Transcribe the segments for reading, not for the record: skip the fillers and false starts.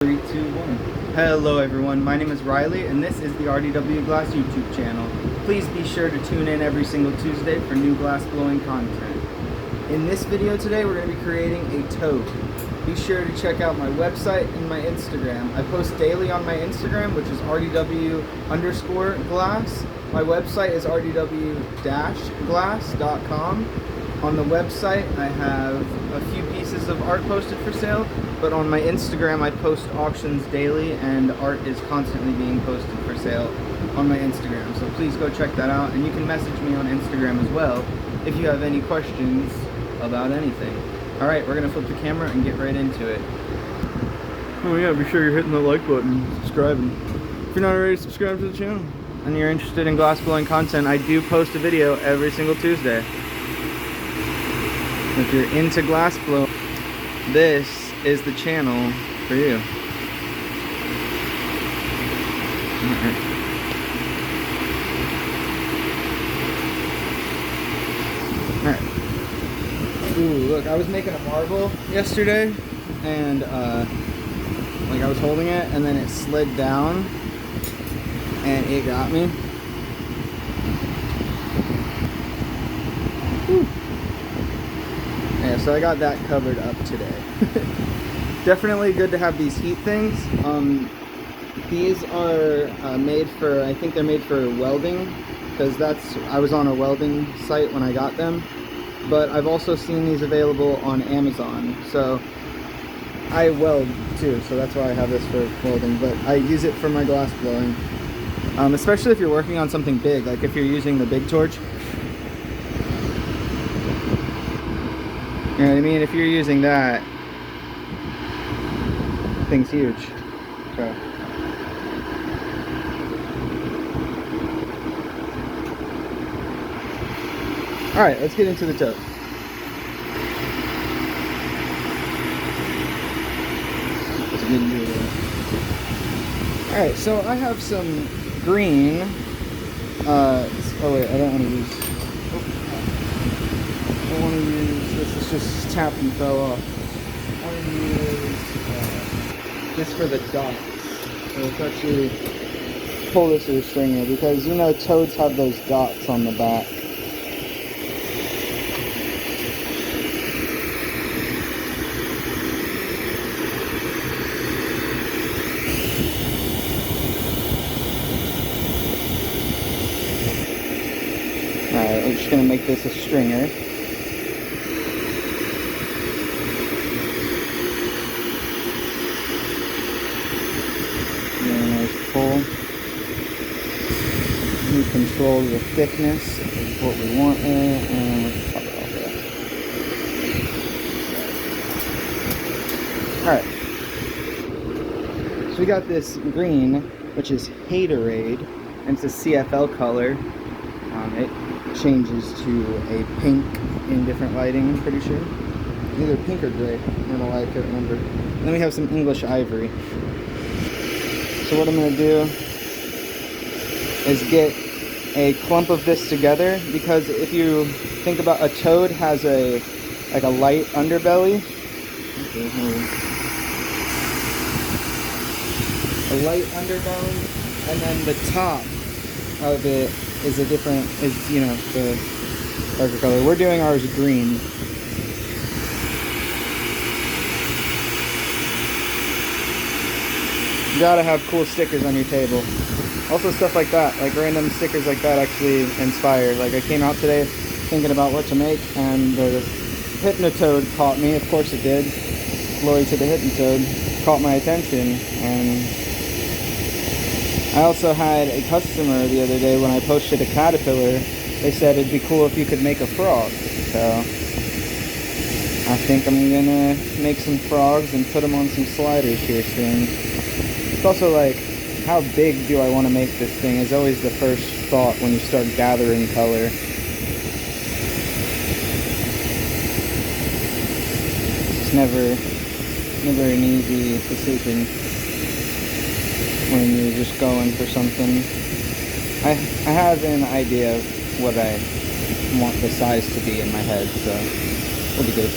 3, 2, 1. Hello everyone, my name is Riley and this is the RDW Glass YouTube channel. Please be sure to tune in every single Tuesday for new glass blowing content. In this video today we're going to be creating a toad. Be sure to check out my website and my Instagram. I post daily on my Instagram, which is RDW_glass. My website is RDW-glass.com. On the website I have a few pieces of art posted for sale, but on my Instagram I post auctions daily and art is constantly being posted for sale on my Instagram. So please go check that out, and you can message me on Instagram as well if you have any questions about anything. Alright, we're going to flip the camera and get right into it. Oh yeah, be sure you're hitting the like button and subscribing. If you're not already subscribed to the channel and you're interested in glass blowing content, I do post a video every single Tuesday. If you're into glass blow, this is the channel for you. Alright. Ooh, look, I was making a marble yesterday, and like I was holding it, and then it slid down, and it got me. Whew. Yeah, so I got that covered up today. Definitely good to have these heat things. These are made for, I think they're made for welding, because I was on a welding site when I got them. But I've also seen these available on Amazon. So I weld too, so that's why I have this for welding. But I use it for my glass blowing, especially if you're working on something big, like if you're using the big torch. You know what I mean? If you're using that, thing's huge. So. Alright, let's get into the tote. Alright, so I have some green. Oh wait, I don't want to use. I want to use this. It's just tapped and fell off. I want to use this for the dots. So let's actually pull this with a stringer, because you know toads have those dots on the back. Alright, we're just going to make this a stringer. Pull. We control the thickness of what we want there, and let's pop it off there. Alright. So we got this green, which is Haterade, and it's a CFL color. It changes to a pink in different lighting, I'm pretty sure. Either pink or gray. I don't know why I can't remember. And then we have some English ivory. So what I'm going to do is get a clump of this together, because if you think about, a toad has a light underbelly. A light underbelly, and then the top of it is the darker color. We're doing ours green. You gotta have cool stickers on your table. Also stuff like that, like random stickers like that actually inspire. Like I came out today thinking about what to make, and the Hypnotoad caught me. Of course it did. Glory to the Hypnotoad. Caught my attention. And I also had a customer the other day when I posted a caterpillar. They said it'd be cool if you could make a frog. So I think I'm gonna make some frogs and put them on some sliders here soon. It's also like, how big do I want to make this thing is always the first thought when you start gathering color. It's never an easy decision when you're just going for something. I have an idea of what I want the size to be in my head, so it'll be good.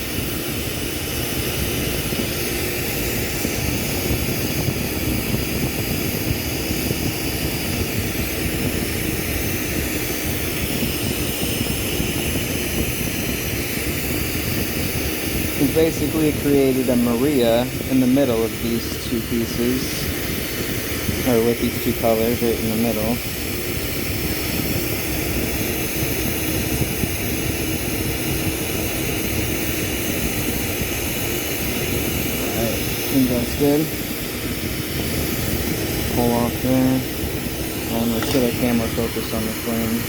we basically created a Maria in the middle of these two pieces, or with these two colors right in the middle. Alright, I think that's good. Pull off there, and let's get our camera focused on the flame.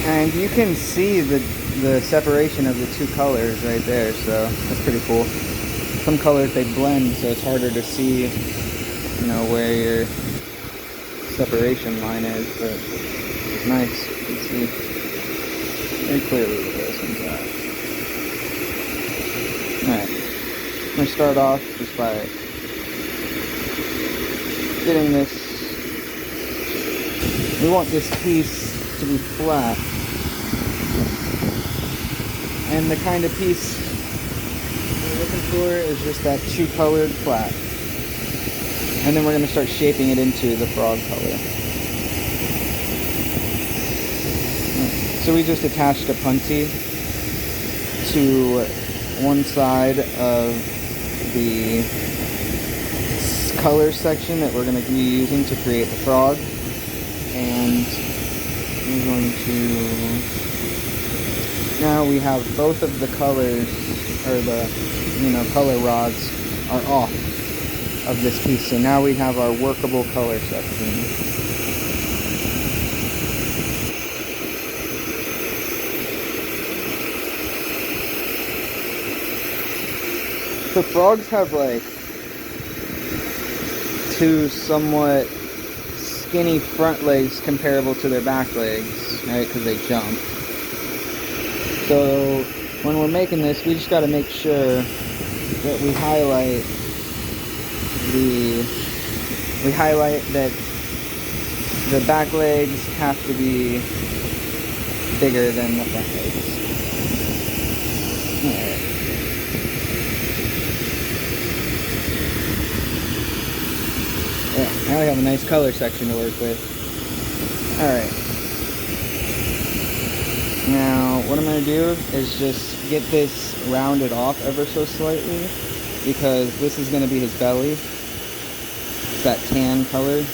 And you can see the separation of the two colors right there, so that's pretty cool. Some colors they blend, so it's harder to see, you know, where your separation line is, but it's nice. You can see very clearly what those ones are. Alright, I'm going to start off just by getting this. We want this piece to be flat. And the kind of piece we're looking for is just that two-colored flat. And then we're going to start shaping it into the frog color. So we just attached a puntee to one side of the color section that we're going to be using to create the frog. And we're going to... Now we have both of the colors, or the, you know, color rods are off of this piece. So now we have our workable color section. So frogs have like two somewhat skinny front legs comparable to their back legs, right? Because they jump. So when we're making this, we just got to make sure that we highlight that the back legs have to be bigger than the front legs. Alright. Yeah, now we have a nice color section to work with. Alright. Now, what I'm going to do is just get this rounded off ever so slightly, because this is going to be his belly. It's that tan color.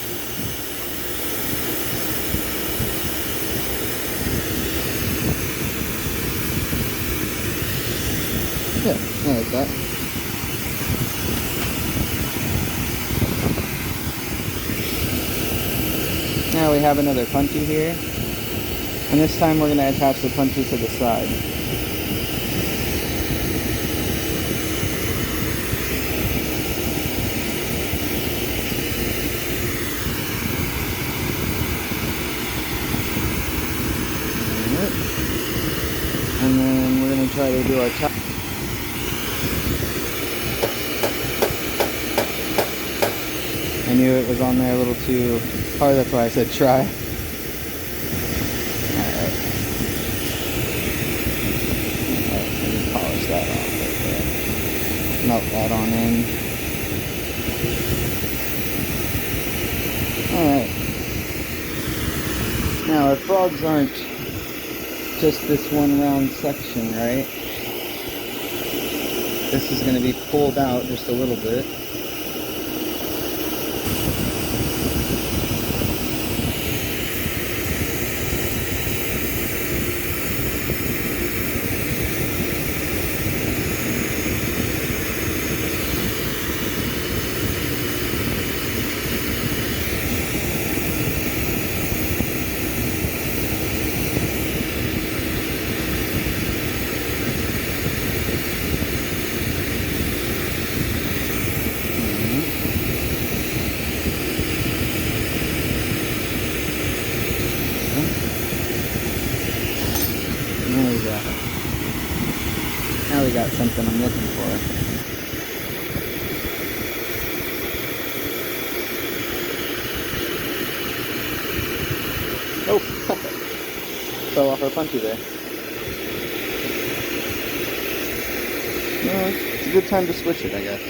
Yeah, I like that. Now we have another puntee here. And this time we're going to attach the puntee to the side. And then we're going to try to do our top. I knew it was on there a little too hard, that's why I said try. That off right there. Melt that on in. Alright. Now our frogs aren't just this one round section, right? This is going to be pulled out just a little bit. Now we got something I'm looking for. Oh, fell off our punchy there. No, it's a good time to switch it, I guess.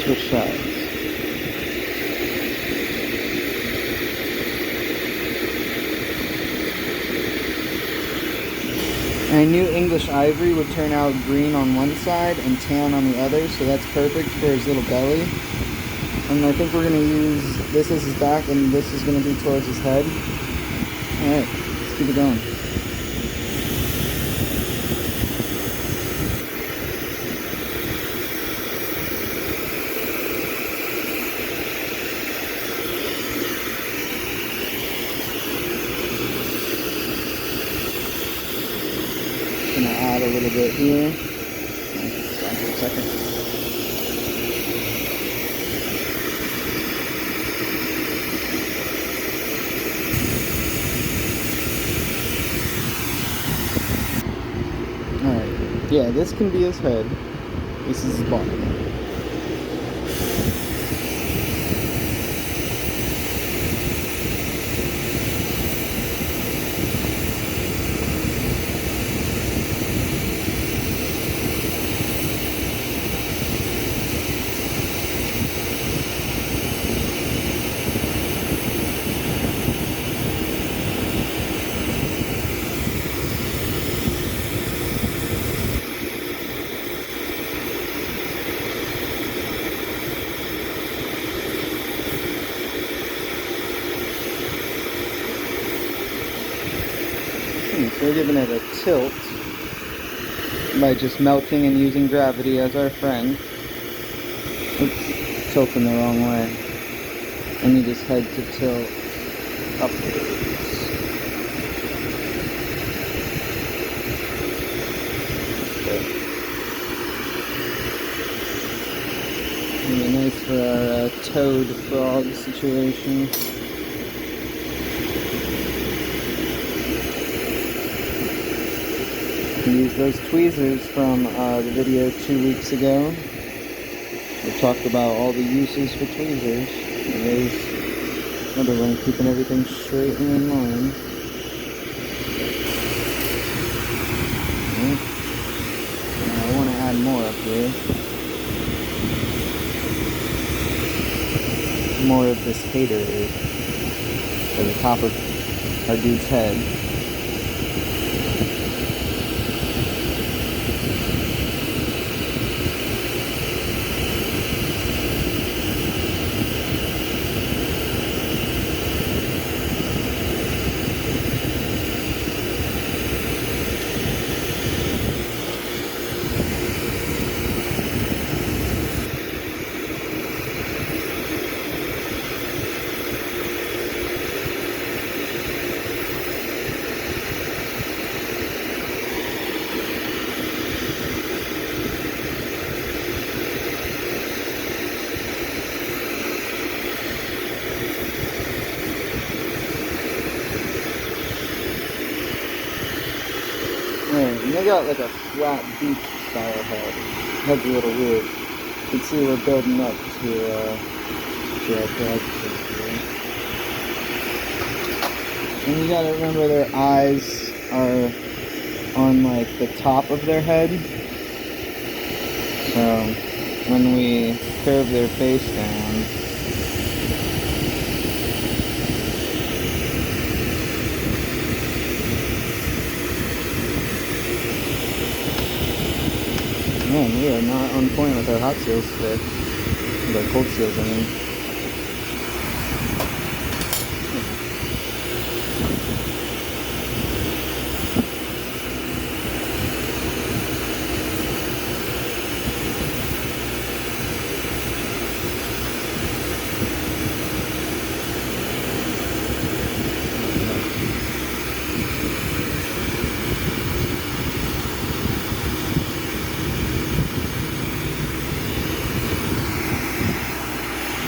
Switch sides. And I knew English ivory would turn out green on one side and tan on the other, so that's perfect for his little belly. And I think we're going to use this as his back, and this is going to be towards his head. Alright, let's keep it going. Gonna add a little bit here. Stop for a second. Alright, yeah, this can be his head. This is his bottom. So we're giving it a tilt by just melting and using gravity as our friend. Oops, tilting the wrong way. I need his head to tilt upwards. Okay. It'll be nice for our toad frog situation. Use those tweezers from the video 2 weeks ago. We talked about all the uses for tweezers. And there's another one, keeping everything straight and in line. Okay. Now I want to add more up here. More of this hater for the top of our dude's head. And they got like a flat beach style head. Head's a little weird. You can see we're building up to our project here. And you gotta remember their eyes are on like the top of their head. So when we curve their face down, man, we are not on point with our hot seals today. With our cold seals, I mean.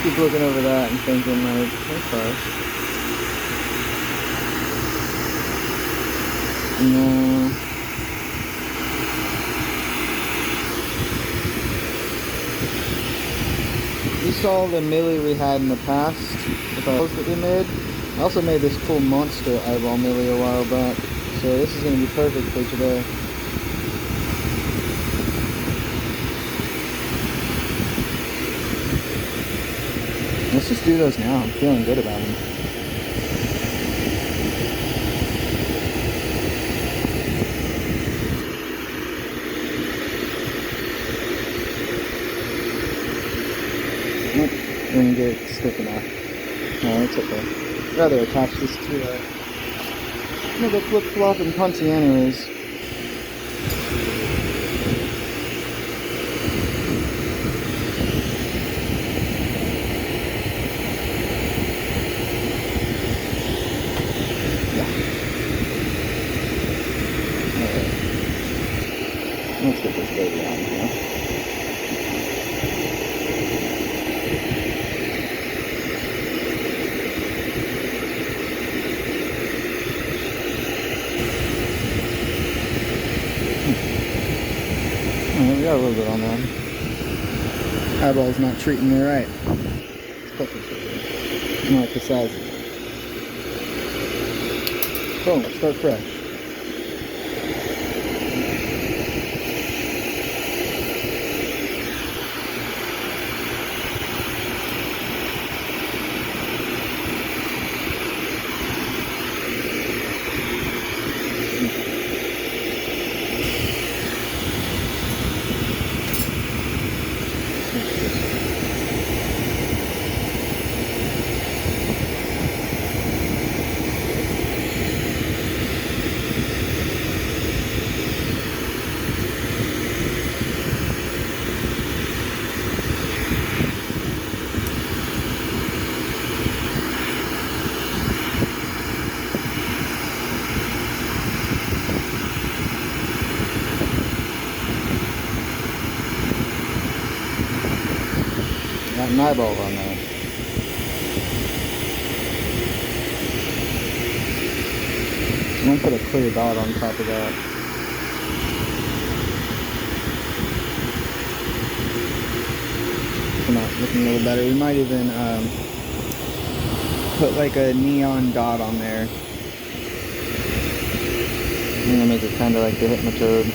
Keep looking over that and thinking like, okay. No. You saw the millie we had in the past, the post that we made. also made this cool monster eyeball millie a while back, so this is going to be perfect for today. Let's just do those now. I'm feeling good about them. Nope, didn't get it stiff enough. No, it's okay. I'd rather attach this to the flip-flop and punchy anyways. Let's get this baby on here. We got a little bit on there. Eyeball's not treating me right. Let's put this over. I like the size of it. Boom, start fresh. Got an eyeball on there. I'm gonna put a clear dot on top of that. Come out looking a little better. We might even put like a neon dot on there. I'm gonna make it kind of like the Hypnotoad.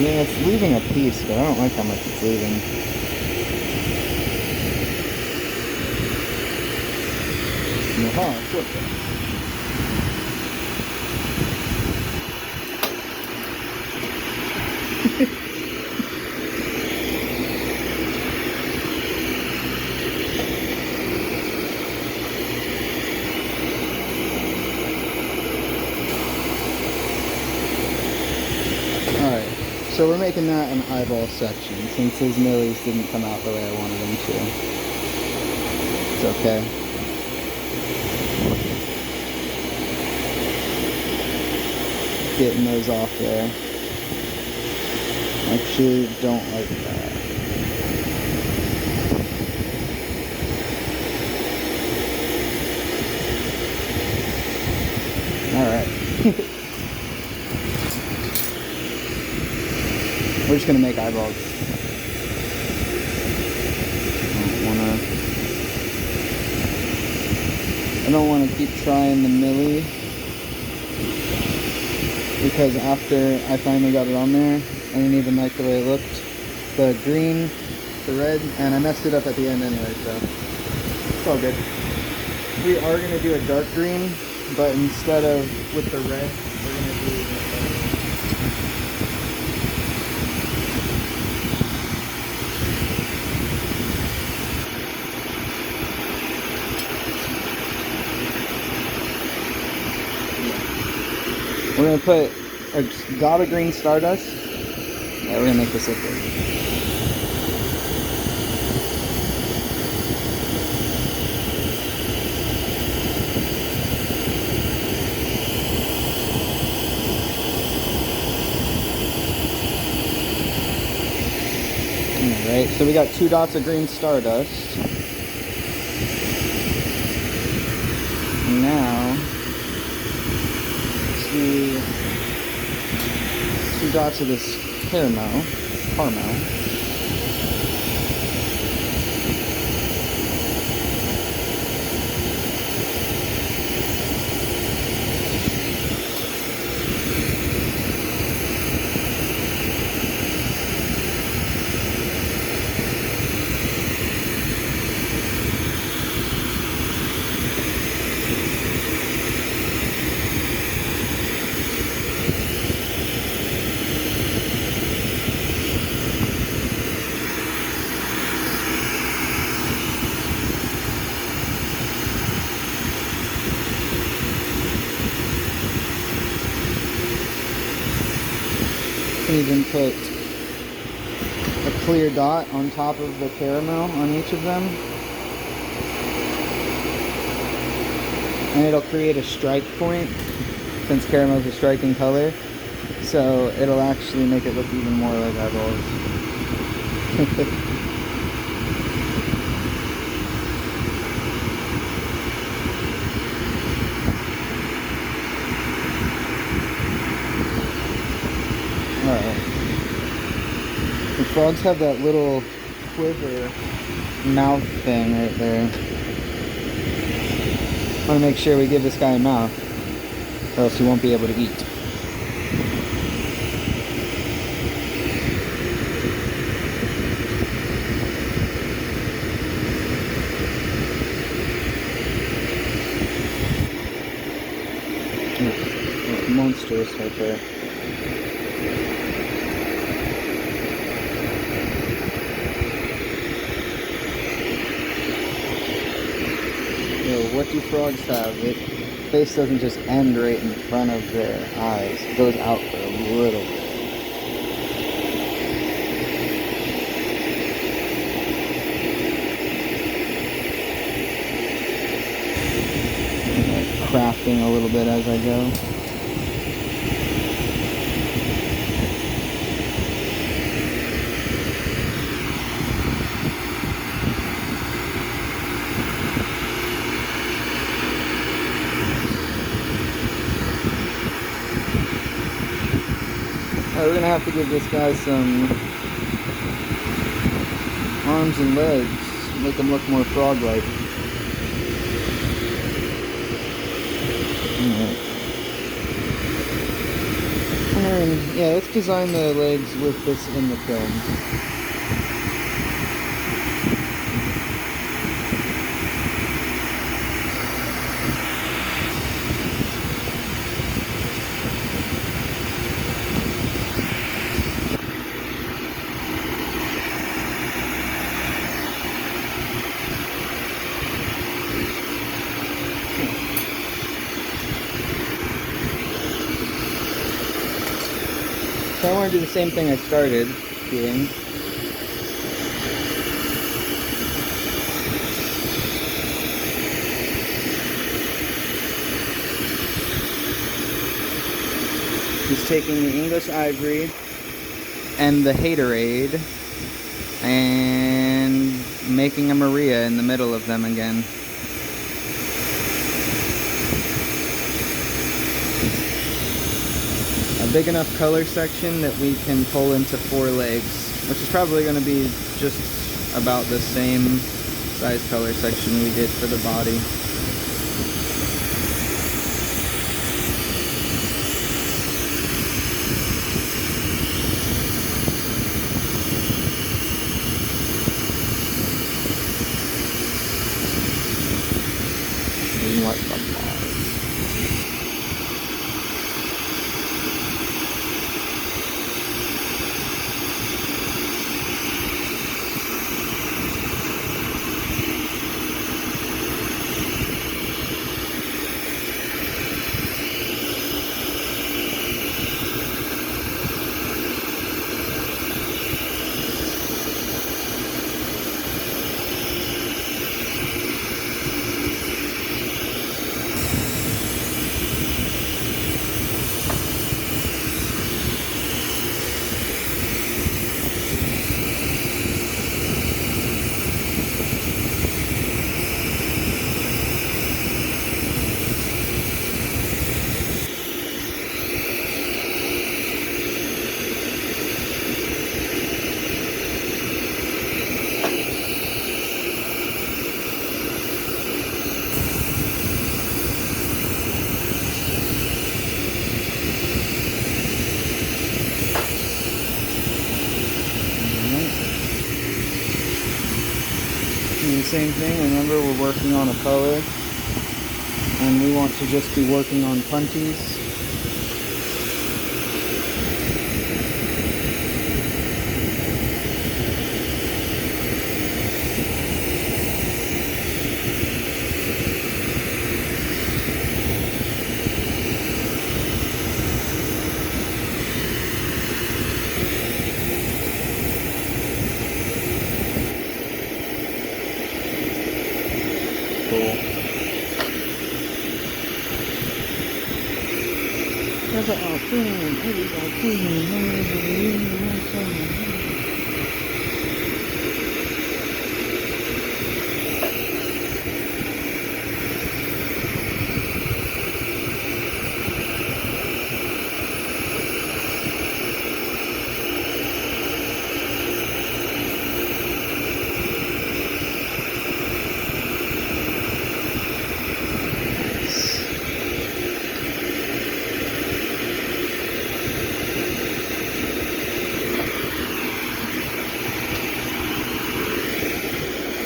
Yeah, it's leaving a piece, but I don't like how much it's leaving. Aha, flip it. Alright. So we're making that an eyeball section since his millies didn't come out the way I wanted them to. It's okay. Getting those off there. Actually, don't like that. Alright. We're just gonna make eyeballs. I don't wanna keep trying the millie because after I finally got it on there, I didn't even like the way it looked. The green, the red, and I messed it up at the end anyway, so it's all good. We are gonna do a dark green, but instead of with the red, we're gonna do we're going to put a dot of green stardust. Yeah, we're going to make this look good. Alright, so we got 2 dots of green stardust. Now, 2 dots of this caramel. can even put a clear dot on top of the caramel on each of them. And it'll create a strike point, since caramel is a striking color. So it'll actually make it look even more like eyeballs. Alright. The frogs have that little quiver mouth thing right there. I want to make sure we give this guy a mouth, or else he won't be able to eat. Monstrous right there. What do frogs have? The face doesn't just end right in front of their eyes. It goes out for a little bit. I'm like crafting a little bit as I go. We're gonna have to give this guy some arms and legs, make him look more frog-like. Alright. And yeah, let's design the legs with this in the film. So I want to do the same thing I started doing. Just taking the English ivory and the Haterade and making a Maria in the middle of them again. A big enough color section that we can pull into 4 legs, which is probably going to be just about the same size color section we did for the body. What the fuck? Same thing, remember we're working on a color and we want to just be working on punties. That's like, oh,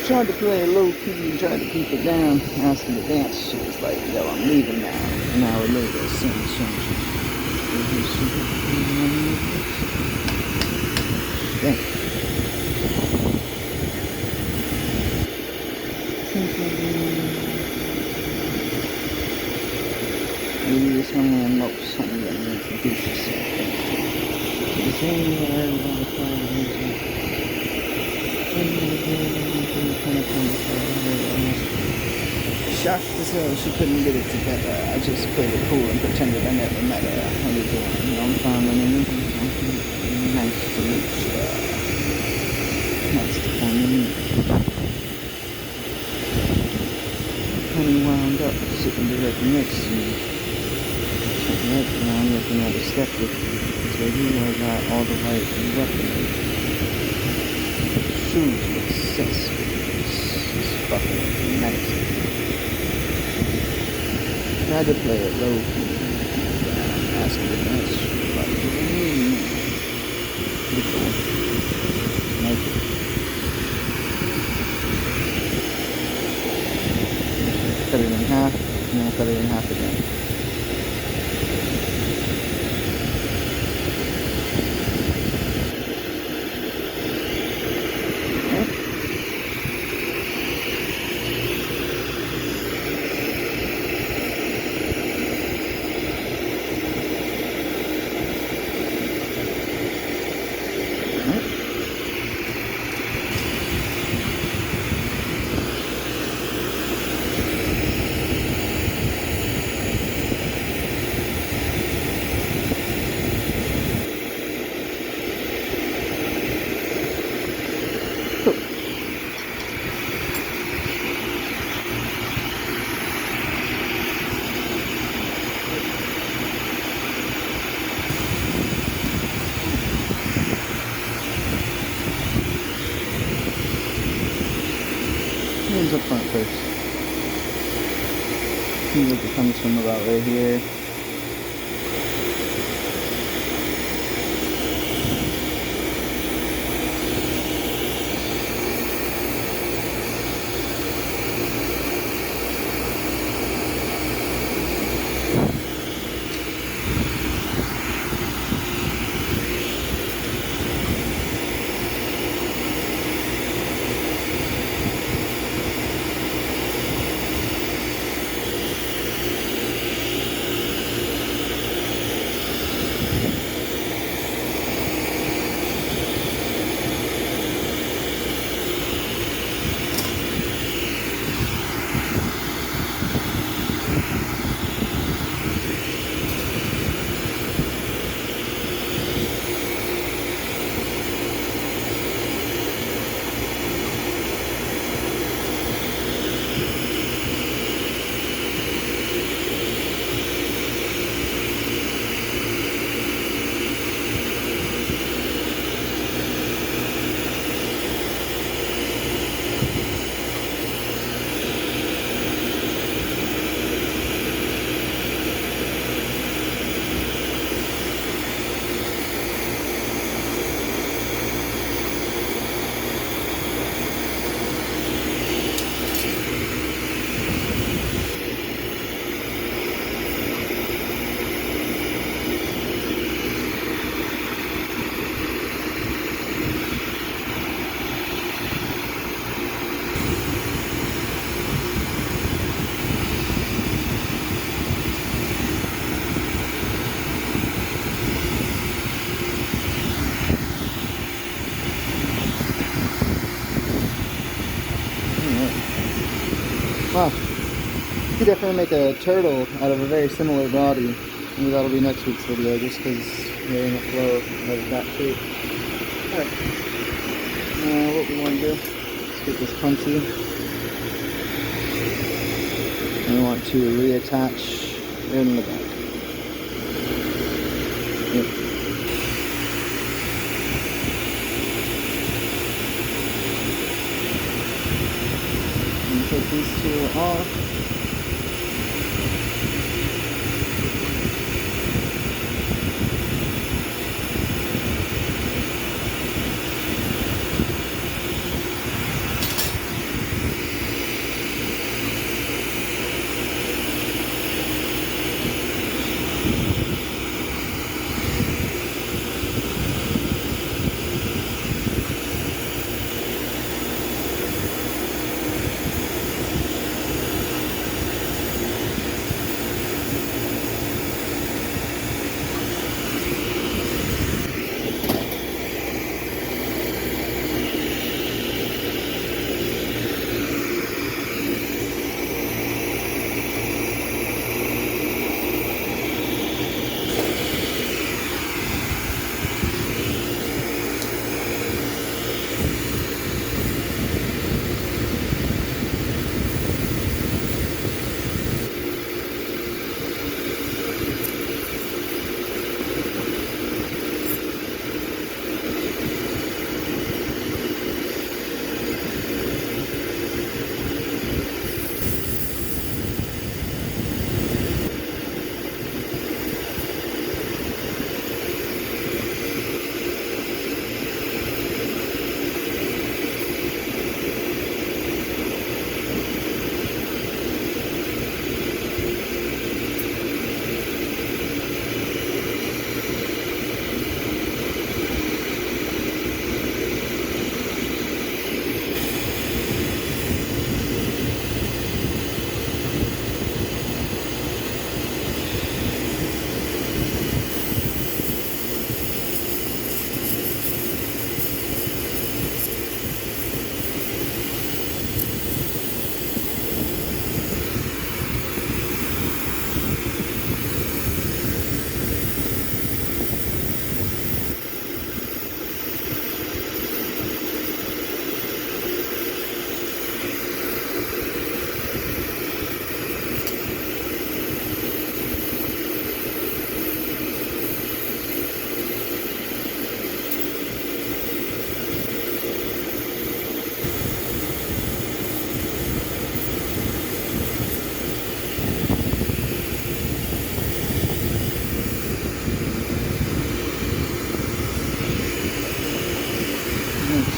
tried to play low key and tried to keep it down, asking to dance. She was like, yo, I'm leaving now. An hour later, soon. Dang. Maybe this one man most honey that needs to do yourself. The same way everybody finds music. Shocked as hell she couldn't get it together. I just played it cool and pretended I never met her. How you doing? Long time and nice to meet you. Nice to finally meet you. Honey wound up, sitting directly next to me. Right now I'm looking at a skeptic. So you got all the right weaponry. Shoes with accessories. It's fucking amazing. Tried to play it low key. Asking the dance. Pretty cool. Like it. Cut it in half, and then cut it in half again. Here's up front first. See what it comes from about right here. Wow. You could definitely make a turtle out of a very similar body. Maybe that'll be next week's video, just because we're in a flow of that shape. Alright. What we want to do, let's get this punchy. And we want to reattach in the back. Yep. And take these two off.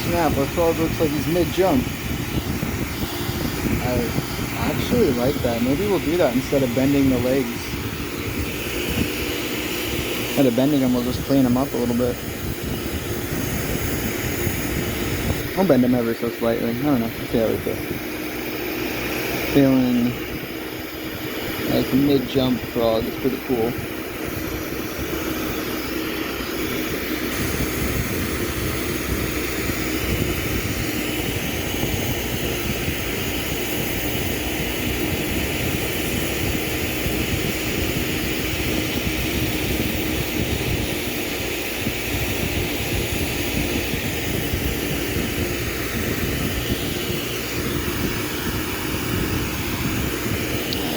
Snap, our frog looks like he's mid-jump. I actually like that. Maybe we'll do that instead of bending the legs. Instead of bending them, we'll just clean them up a little bit. I'll bend them ever so slightly. I don't know. Let's see how we feel. Feeling like mid-jump frog is pretty cool.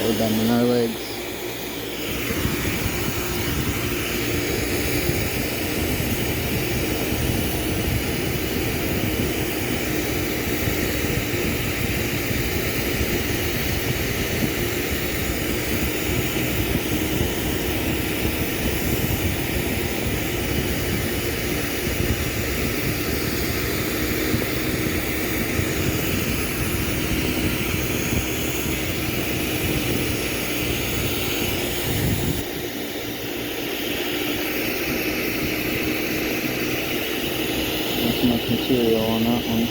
We're bending our legs. Too much material on that one.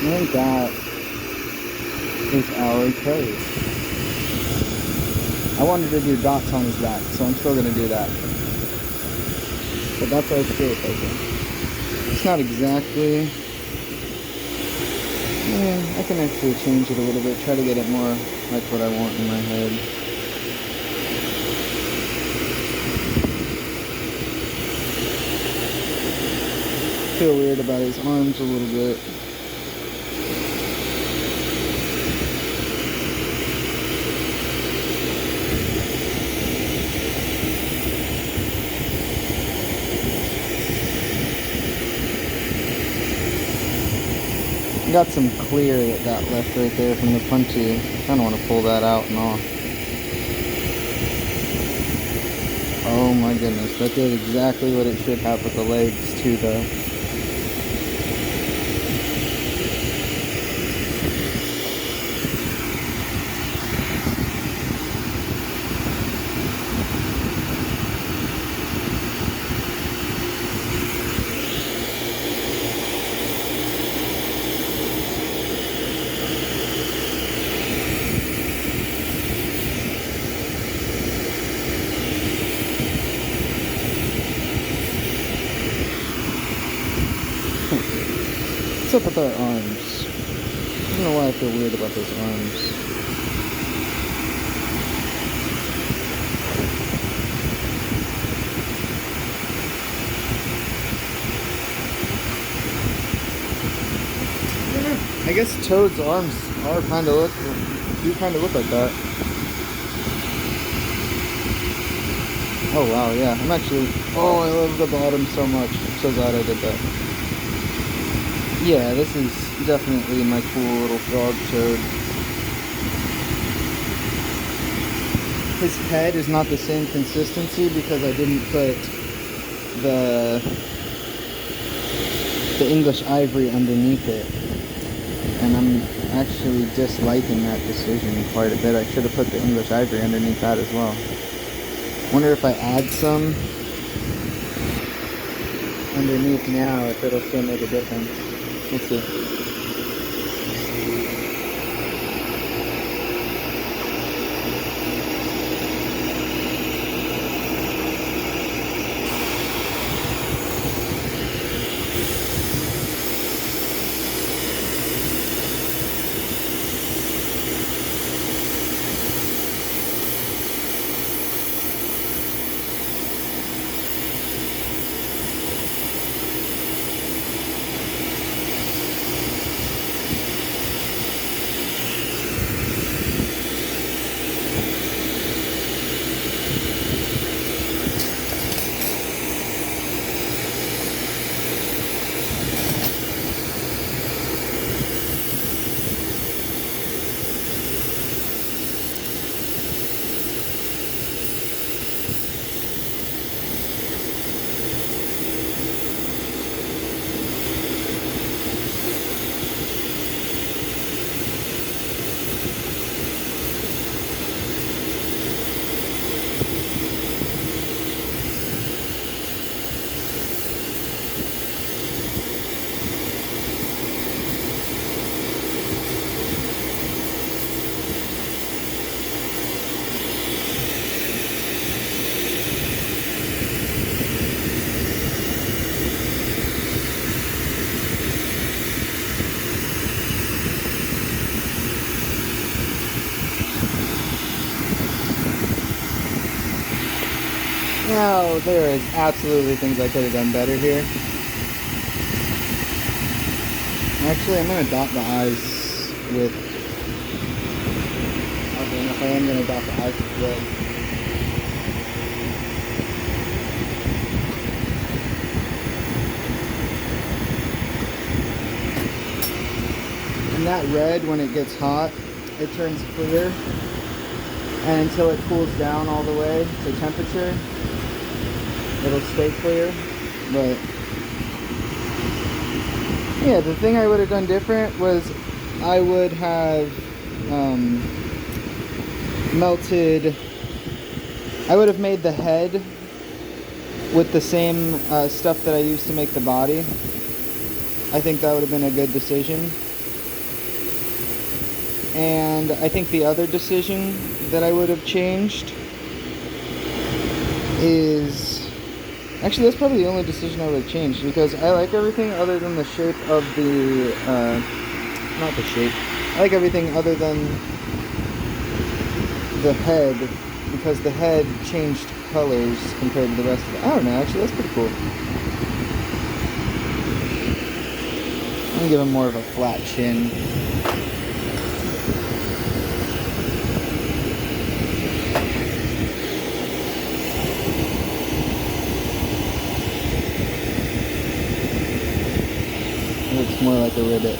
And that is our code. I wanted to do dots on his back, so I'm still going to do that. But that's our shape, I think. It's not exactly... Yeah, I can actually change it a little bit, try to get it more like what I want in my head. Feel weird about his arms a little bit. Got some clear that got left right there from the punchy. Kind of want to pull that out and off. Oh my goodness, that did exactly what it should have with the legs too, though. What's up with our arms? I don't know why I feel weird about those arms. I guess Toad's arms are do kind of look like that. Oh wow, yeah. I'm actually, oh, I love the bottom so much. I'm so glad I did that. Yeah, this is definitely my cool little frog Toad. His head is not the same consistency because I didn't put the English ivory underneath it. And I'm actually disliking that decision quite a bit. I should have put the English ivory underneath that as well. Wonder if I add some underneath now, if it'll still make a difference. We'll see. Now, there is absolutely things I could have done better here. Actually, I'm going to dot the eyes with... Okay, enough, I am going to dot the eyes with red. And that red, when it gets hot, it turns clear. And until it cools down all the way to temperature, it'll stay clear. But yeah, the thing I would have done different was I would have I would have made the head with the same stuff that I used to make the body. I think that would have been a good decision. And I think the other decision that I would have changed is... Actually, that's probably the only decision I would have changed, because I like everything other than the shape of the... not the shape. I like everything other than the head, because the head changed colors compared to the rest of it. I don't know, actually, that's pretty cool. I'm gonna give him more of a flat chin. It looks more like a ribbit.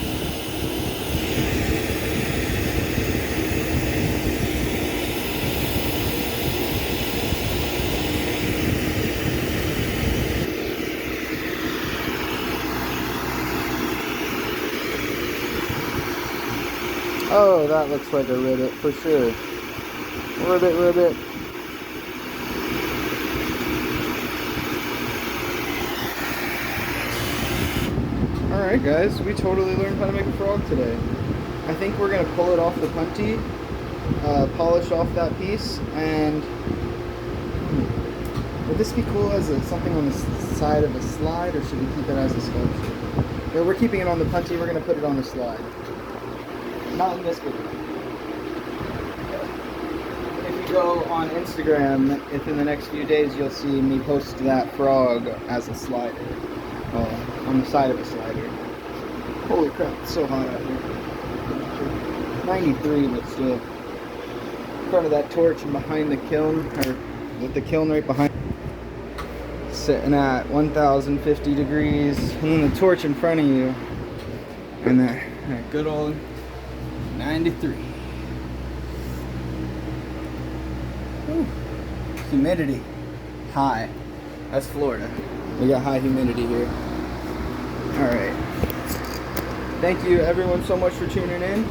Oh, that looks like a ribbit for sure. Ribbit, ribbit. Alright guys, we totally learned how to make a frog today. I think we're going to pull it off the punty, polish off that piece, and would this be cool as something on the side of a slide, or should we keep it as a sculpture? Yeah, we're keeping it on the punty, we're going to put it on the slide. Not in this video. If you go on Instagram, within the next few days, you'll see me post that frog as a slider. On the side of a slider. Holy crap, it's so hot out here. 93, but still. In front of that torch and behind the kiln, or with the kiln right behind, sitting at 1050 degrees, and then the torch in front of you, and that good old 93. Ooh. Humidity high. That's Florida. We got high humidity here. Alright. Thank you everyone so much for tuning in.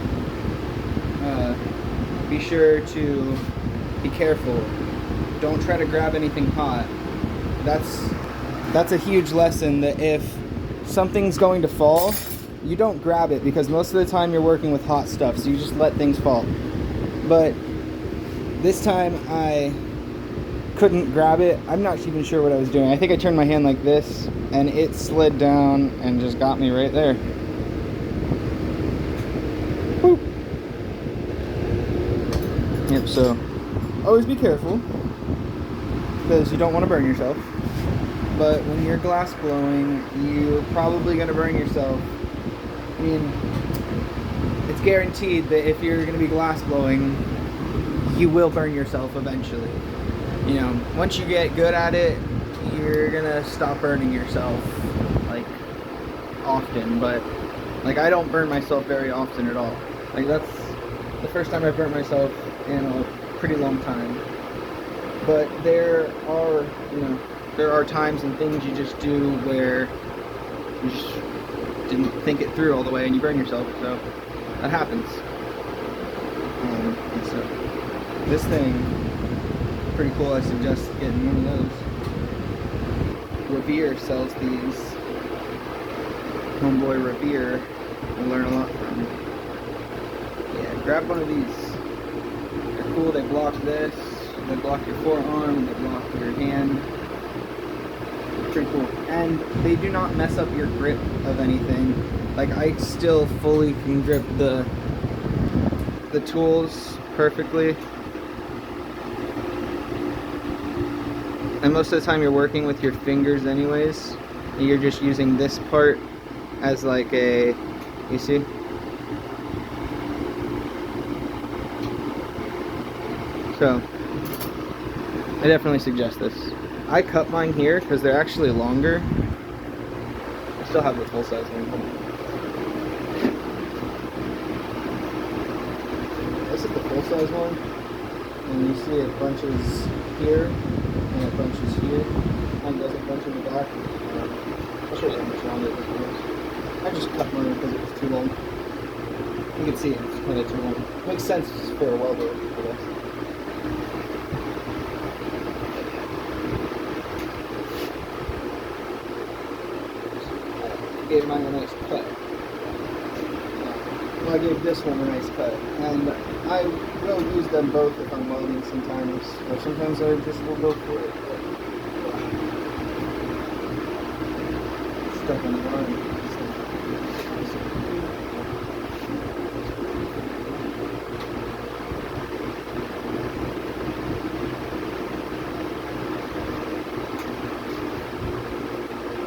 Be sure to be careful. Don't try to grab anything hot. That's a huge lesson, that if something's going to fall, you don't grab it, because most of the time you're working with hot stuff, so you just let things fall. But this time I couldn't grab it. I'm not even sure what I was doing. I think I turned my hand like this, and it slid down and just got me right there. Woo. Yep, so always be careful, because you don't want to burn yourself. But when you're glass blowing, you're probably going to burn yourself. I mean, it's guaranteed that if you're going to be glass blowing, you will burn yourself eventually. You know, once you get good at it, you're going to stop burning yourself, like, often. But, like, I don't burn myself very often at all. Like, that's the first time I've burnt myself in a pretty long time. But there are, you know, there are times and things you just do where you just didn't think it through all the way and you burn yourself, so that happens. And so this thing, pretty cool. I suggest getting one of those. Revere sells these. Homeboy Revere, you'll learn a lot from. Yeah, grab one of these. They're cool. They block this, they block your forearm, and they block your hand. Pretty cool. And they do not mess up your grip of anything. Like, I still fully can grip the tools perfectly. And most of the time you're working with your fingers anyways. And you're just using this part as like a, you see? So, I definitely suggest this. I cut mine here because they're actually longer. I still have the full size one. This is the full size one. And you see it bunches here, and it bunches here. Mine doesn't bunch in the back. I'll show you how much longer this one is. I just cut mine because it was too long. You can see it's kind of too long. Makes sense for a welder, I guess. Gave mine a nice cut. I gave this one a nice cut. And I will use them both if I'm welding sometimes, or sometimes I just will go for it. Stuck on the line.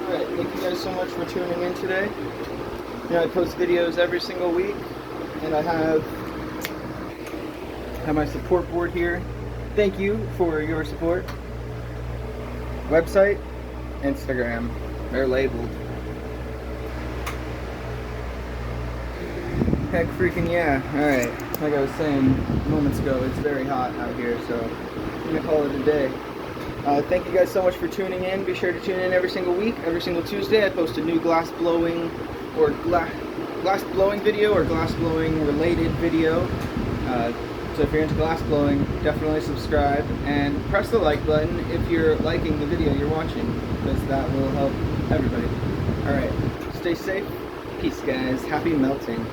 Alright, thank you guys so much for tuning in today. You know, I post videos every single week, and I have my support board here. Thank you for your support. Website, Instagram, they're labeled. Heck freaking yeah. Alright, like I was saying moments ago, it's very hot out here, so I'm gonna call it a day. Thank you guys so much for tuning in. Be sure to tune in every single week. Every single Tuesday I post a new glass blowing or glass blowing video or glass blowing related video. So if you're into glass blowing, definitely subscribe and press the like button if you're liking the video you're watching, because that will help everybody. Alright, stay safe. Peace guys. Happy melting.